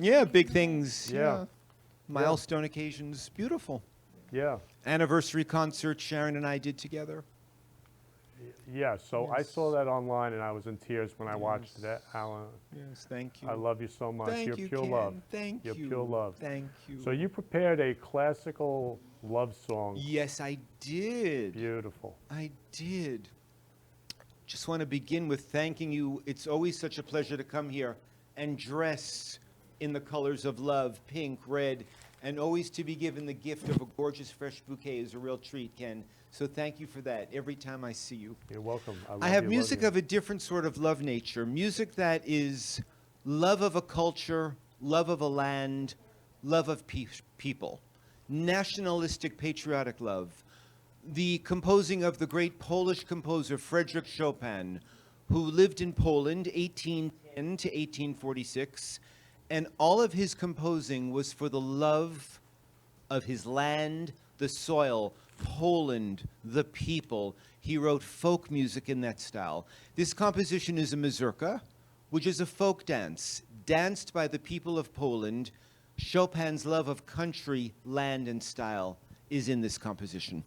S13: Yeah, big things.
S1: Yeah.
S13: Milestone occasions, beautiful.
S1: Yeah.
S13: Anniversary concert Sharon and I did together.
S1: Yeah, so I saw that online and I was in tears when I watched that, Alan.
S13: Yes, thank you.
S1: I love you so much.
S13: Thank
S1: You're
S13: you,
S1: pure
S13: Ken.
S1: love.
S13: Thank
S1: You're
S13: you.
S1: pure love.
S13: Thank you.
S1: So you prepared a classical love song.
S13: Yes, I did.
S1: Beautiful.
S13: I did. Just want to begin with thanking you. It's always such a pleasure to come here and dress in the colors of love, pink, red, and always to be given the gift of a gorgeous fresh bouquet is a real treat, Ken. So thank you for that every time I see you.
S1: You're welcome.
S13: I have music of a different sort of love nature, music that is love of a culture, love of a land, love of people, nationalistic, patriotic love. The composing of the great Polish composer Frédéric Chopin, who lived in Poland 1810 to 1846, and all of his composing was for the love of his land, the soil, Poland, the people. He wrote folk music in that style. This composition is a mazurka, which is a folk dance, danced by the people of Poland. Chopin's love of country, land, and style is in this composition.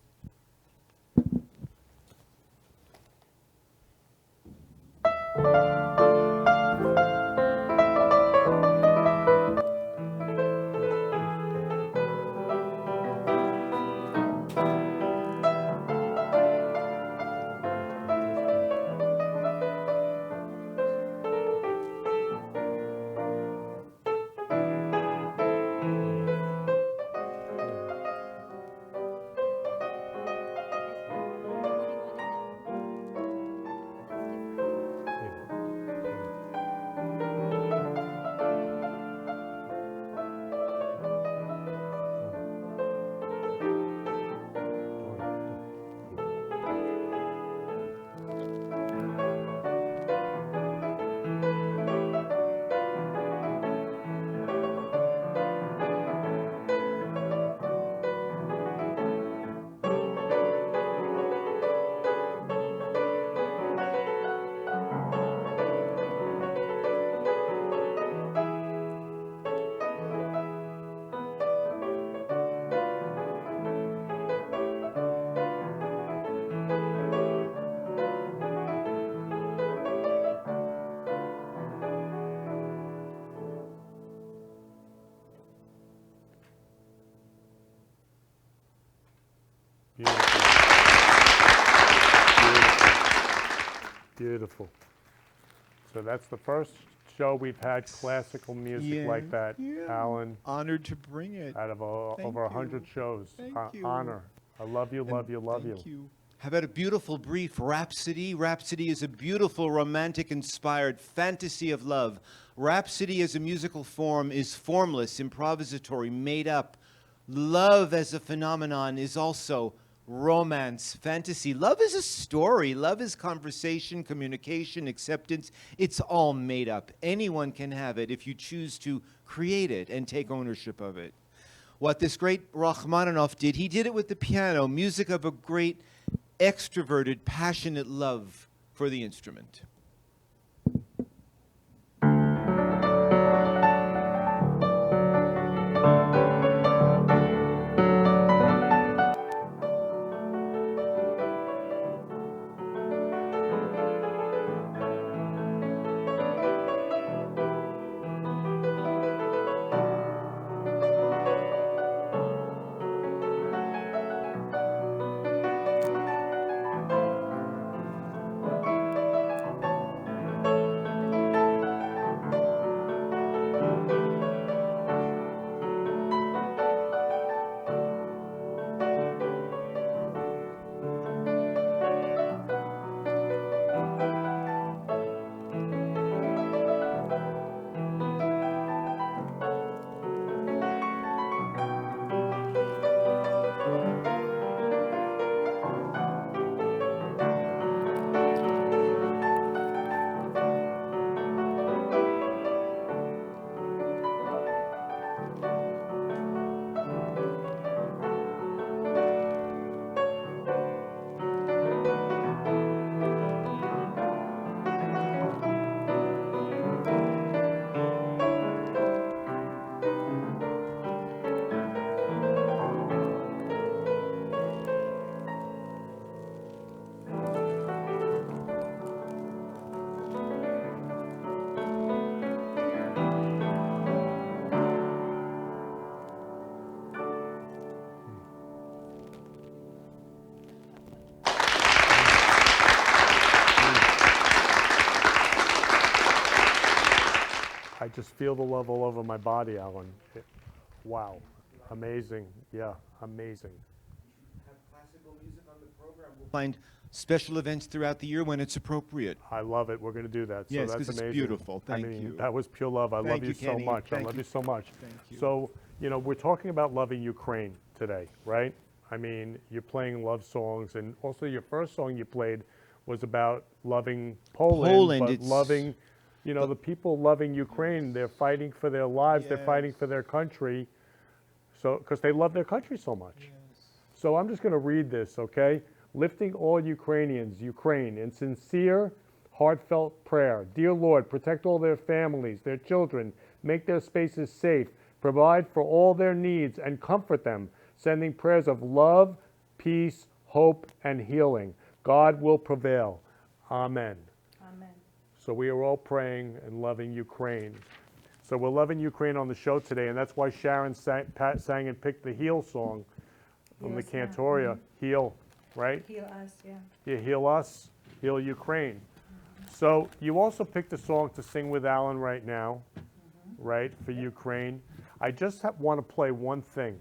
S1: Beautiful. So that's the first show we've had classical music like that, Alan.
S13: Honored to bring it.
S1: Out of
S13: Thank
S1: over 100
S13: you.
S1: shows.
S13: Thank you.
S1: Honor. I love you, love you, love you.
S13: Thank you. How about a beautiful brief Rhapsody? Rhapsody is a beautiful, romantic-inspired fantasy of love. Rhapsody as a musical form is formless, improvisatory, made up. Love as a phenomenon is also romance, fantasy. Love is a story. Love is conversation, communication, acceptance. It's all made up. Anyone can have it if you choose to create it and take ownership of it. What this great Rachmaninoff did, he did it with the piano, music of a great extroverted, passionate love for the instrument.
S1: I just feel the love all over my body, Alan. Wow. Amazing. Yeah, amazing.
S13: Have classical music on the program. We'll find special events throughout the year when it's appropriate.
S1: I love it. We're going to do that.
S13: Yes,
S1: so
S13: 'cause
S1: that's
S13: it's
S1: amazing.
S13: beautiful. Thank you.
S1: That was pure love. I
S13: Thank
S1: love you
S13: you,
S1: so
S13: Kenny.
S1: much. I
S13: Thank
S1: love
S13: you.
S1: you so much.
S13: Thank you.
S1: So, we're talking about loving Ukraine today, right? I mean, you're playing love songs, and also your first song you played was about loving Poland, but
S13: it's-
S1: loving, the people loving Ukraine. They're fighting for their lives. They're fighting for their country. So, because they love their country so much. So I'm just going to read this, okay? Lifting all Ukrainians, Ukraine, in sincere, heartfelt prayer. Dear Lord, protect all their families, their children, make their spaces safe, provide for all their needs, and comfort them, sending prayers of love, peace, hope, and healing. God will prevail. Amen.
S4: Amen.
S1: So we are all praying and loving Ukraine. So we're loving Ukraine on the show today, and that's why Sharon sang and picked the Heal song from the
S4: Yes, yeah.
S1: Cantoria. Heal, right?
S4: Heal us, yeah.
S1: Yeah, heal us, heal Ukraine. So you also picked a song to sing with Alan right now, right, for Ukraine. I just want to play one thing.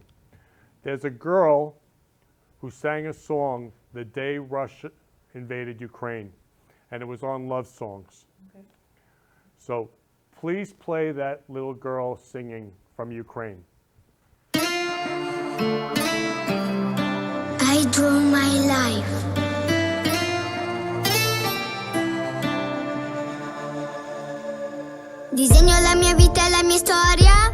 S1: There's a girl who sang a song the day Russia invaded Ukraine, and it was on Love Songs.
S4: Okay.
S1: So please play that little girl singing from Ukraine.
S14: I draw my life. Disegno la mia vita e la mia storia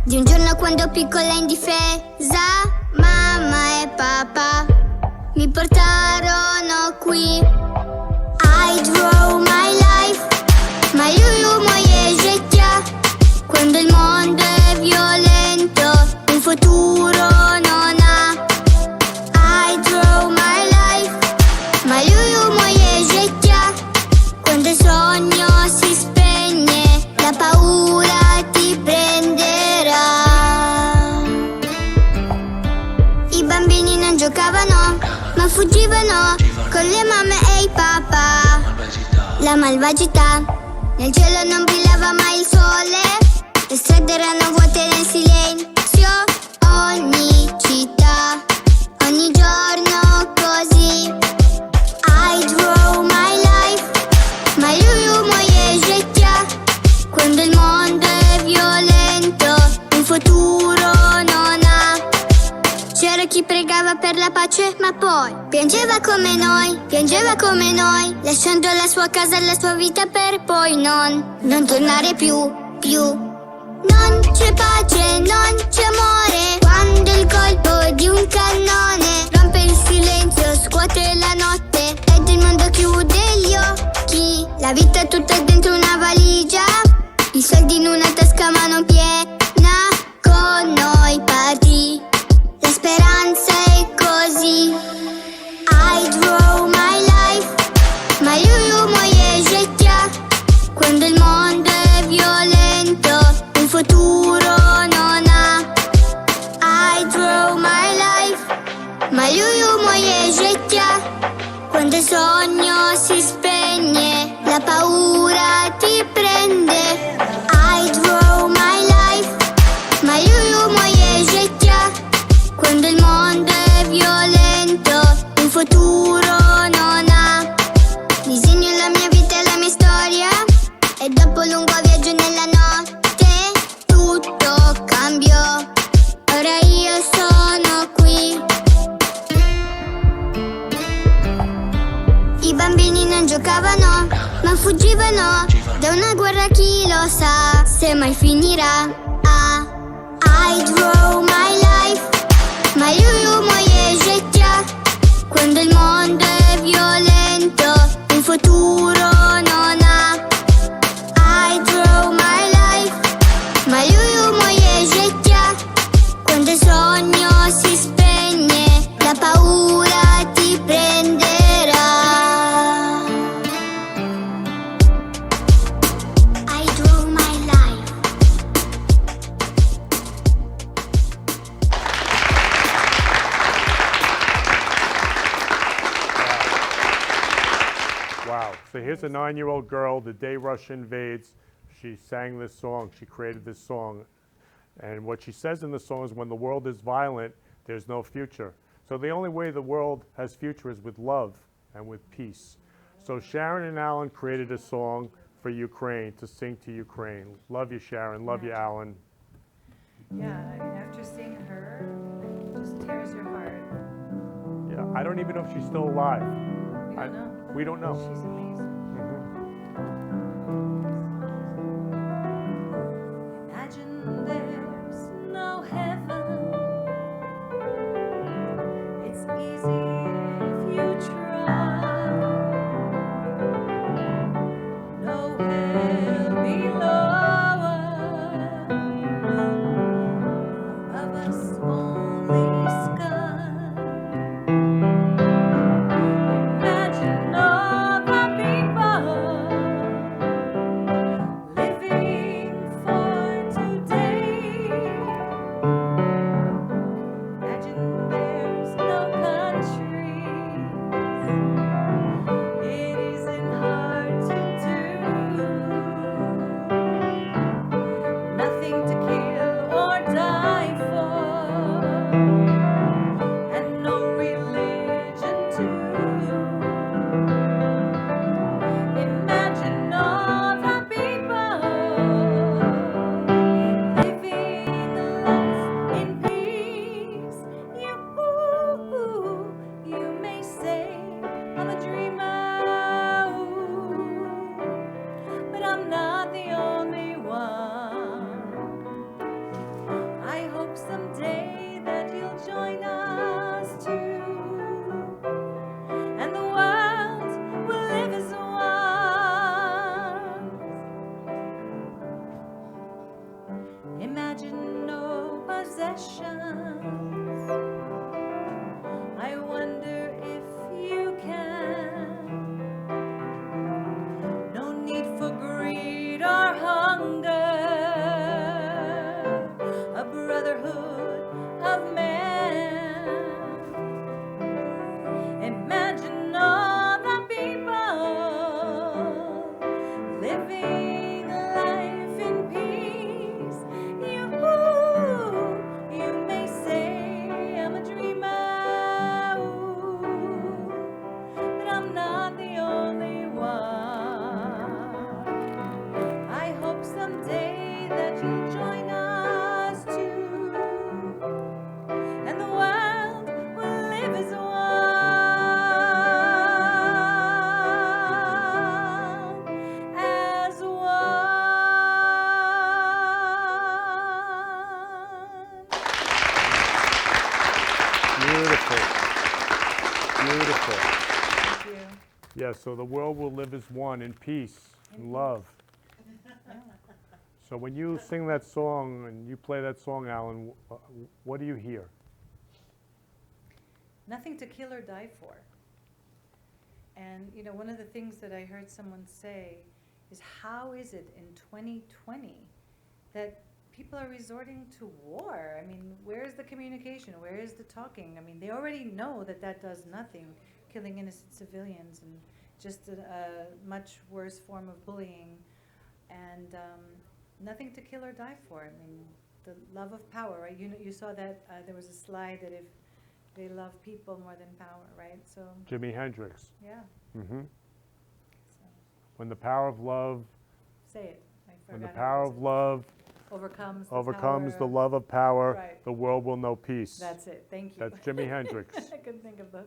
S14: di un giorno quando piccola e indifesa mamma e papà mi portarono qui. I draw my life, malюю moje życie. Quando il mondo è violento, un futuro non ha. I draw my life, malюю moje życie. Quando il sogno si spegne, la paura ti prenderà. I bambini non giocavano, ma fuggivano con le mamme e i papà. la malvagità. Nel cielo non brillava mai il sole, le strade erano vuote nel silenzio. Ogni città, ogni giorno così. I draw my life, ma io moje życia. Quando il mondo è violento, un futuro non ha. C'era chi pregava per la pace, ma poi piangeva come noi, lasciando la sua casa e la sua vita per poi non tornare più. Non c'è pace, non c'è amore, quando il colpo di un cannone rompe il silenzio, scuote la notte ed il mondo chiude gli occhi. La vita è tutta dentro una valigia, i soldi in una tasca ma non piena. Con noi parti, la speranza è così. I draw my life, ma io moje życia. Quando il mondo è violento, un futuro non ha. I draw my life, ma io moje życia. Quando il sogno si spegne, la paura ti prende. I draw my life, ma io moje życia. Quando il mondo è violento, un futuro non ha. Disegno la mia vita e la mia storia, e dopo un lungo viaggio nella notte tutto cambiò. Ora io sono qui. I bambini non giocavano, ma fuggivano da una guerra, chi lo sa se mai finirà. I draw my life, ma io moje życia. Quando il mondo è violento, un futuro non ha. I draw my life, ma io moje życia. Quando il sogno si spegne, la paura ti prenderà. I draw my life.
S1: Wow. So here's a 9-year-old girl, the day Russia invades. She sang this song. She created this song. And what she says in the song is, when the world is violent, there's no future. So the only way the world has future is with love and with peace. So Sharon and Alan created a song for Ukraine, to sing to Ukraine. Love you, Sharon. Love you, Alan.
S4: Yeah, I mean, after seeing her, it just tears your heart.
S1: Yeah, I don't even know if she's still alive.
S4: We don't know.
S1: We don't know.
S4: She's amazing.
S15: Imagine there's no heaven. It's easy if you try. No hell below us. Above us only sky. Imagine all the people living for today. Imagine there's no countries. It isn't hard to do. Nothing to kill or die for, and no religion too. Imagine all the people living life in peace. You may say I'm a dreamer, but I'm not the only one. I hope someday that you'll join us too, and the world will live as one. Imagine no possessions. I wonder if you can. No need for greed or hunger. A brotherhood of men. Imagine all the people
S1: Beautiful. Beautiful.
S4: Thank you.
S1: Yeah, so the world will live as one in peace and love. So when you sing that song and you play that song, Alan, what do you hear?
S4: Nothing to kill or die for. And, you know, one of the things that I heard someone say is, how is it in 2020 that people are resorting to war? I mean, where is the communication? Where is the talking? I mean, they already know that that does nothing, killing innocent civilians, and just a much worse form of bullying. And nothing to kill or die for. I mean, the love of power, right? You know, you saw that there was a slide that if they love people more than power, right? So
S1: Jimi Hendrix.
S4: yeah.
S1: Mm-hmm.
S4: So
S1: When the power of love,
S4: say it. I
S1: when the
S4: forgot
S1: power
S4: how it
S1: of
S4: was.
S1: love
S4: Overcomes
S1: the love of power,
S4: Right.
S1: the world will know peace.
S4: That's it. Thank you.
S1: That's Jimi Hendrix.
S4: I couldn't think of the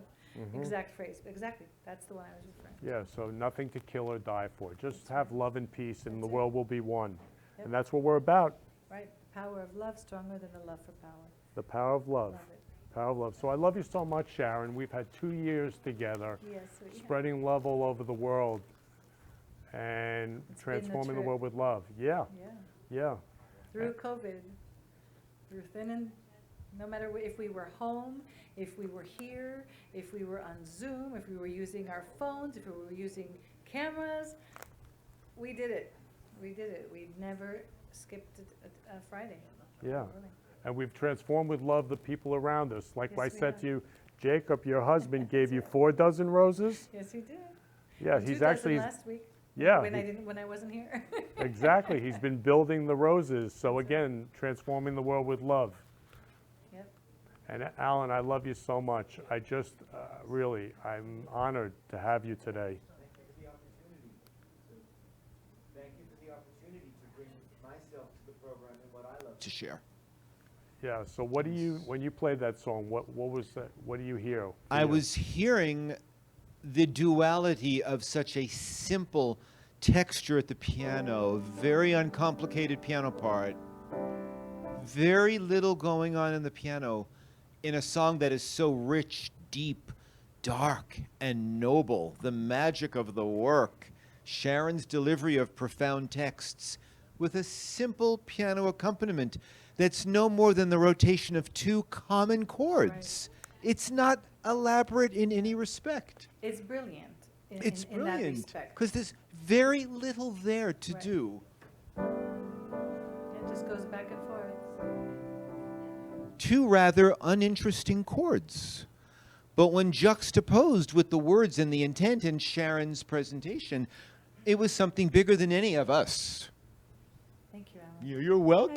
S4: exact phrase. Exactly. That's the one I was referring to.
S1: Yeah, so nothing to kill or die for. Just have love and peace, and
S4: That's
S1: the
S4: it.
S1: world will be one.
S4: Yep.
S1: And that's what we're about,
S4: Right. Power of love stronger than the love for power.
S1: the power of love.
S4: Love it.
S1: Power of love. So I love you so much, Sharon. We've had 2 years together,
S4: Yes, we have.
S1: spreading love all over the world and
S4: It's been a
S1: transforming the
S4: trip.
S1: world with love. Yeah,
S4: Yeah.
S1: yeah.
S4: Through COVID, through thin and no matter if we were home, if we were here, if we were on Zoom, if we were using our phones, if we were using cameras, we did it. We did it. We never skipped a Friday.
S1: Yeah.
S4: Really.
S1: And we've transformed with love the people around us. Like
S4: Yes,
S1: I
S4: we
S1: said
S4: have.
S1: to you, Jacob, your husband gave you 4 dozen roses.
S4: Yes, he did.
S1: Yeah,
S4: And
S1: he's
S4: 2 dozen
S1: actually,
S4: last week.
S1: yeah,
S4: When
S1: he-
S4: when I wasn't here.
S1: exactly. He's been building the roses. So again, transforming the world with love.
S4: Yep.
S1: And Alan, I love you so much. I just really, I'm honored to have you today.
S13: Thank you for the opportunity to bring myself to the program and what I love to share.
S1: Yeah. So what do you, when you played that song, what was that? What do you hear?
S13: I was hearing the duality of such a simple texture at the piano, very uncomplicated piano part, very little going on in the piano in a song that is so rich, deep, dark, and noble. The magic of the work, Sharon's delivery of profound texts with a simple piano accompaniment that's no more than the rotation of 2 common chords. It's not elaborate in any respect.
S4: It's brilliant.
S13: It's
S4: in that
S13: brilliant
S4: respect.
S13: because there's very little there to
S4: Right.
S13: do.
S4: It just goes back and forth.
S13: 2 rather uninteresting chords. But when juxtaposed with the words and the intent in Sharon's presentation, it was something bigger than any of us.
S4: Thank you, Alan.
S13: You're welcome.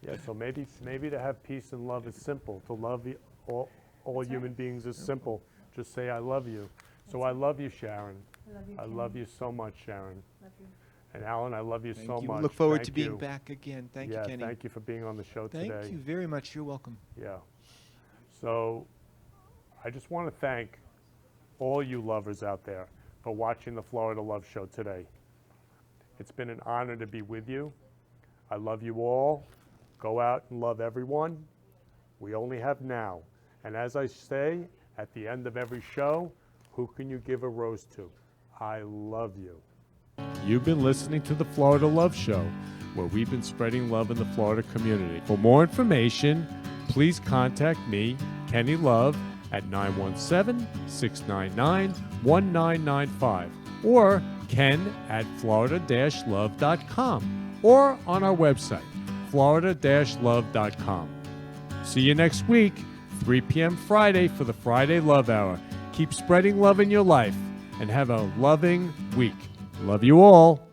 S1: Yeah. So maybe to have peace and love is simple. To love all human beings is simple. Just say I love you. So I love you, Sharon.
S4: I love you,
S1: I
S4: Ken.
S1: love you so much, Sharon.
S4: Love you.
S1: And Alan, I love you
S13: Thank
S1: so
S13: you.
S1: much.
S13: Look forward
S1: Thank
S13: to being
S1: you.
S13: back again. Thank
S1: Yeah,
S13: you, Kenny.
S1: thank you for being on the show today.
S13: Thank you very much. You're welcome.
S1: Yeah. So I just want to thank all you lovers out there for watching the Florida Love Show today. It's been an honor to be with you. I love you all. Go out and love everyone. We only have now. And as I say at the end of every show, who can you give a rose to? I love you. You've been listening to the Florida Love Show, where we've been spreading love in the Florida community. For more information, please contact me, Kenny Love, at 917-699-1995 or ken@florida-love.com or on our website, florida-love.com. See you next week, 3 p.m. Friday for the Friday Love Hour. Keep spreading love in your life and have a loving week. Love you all.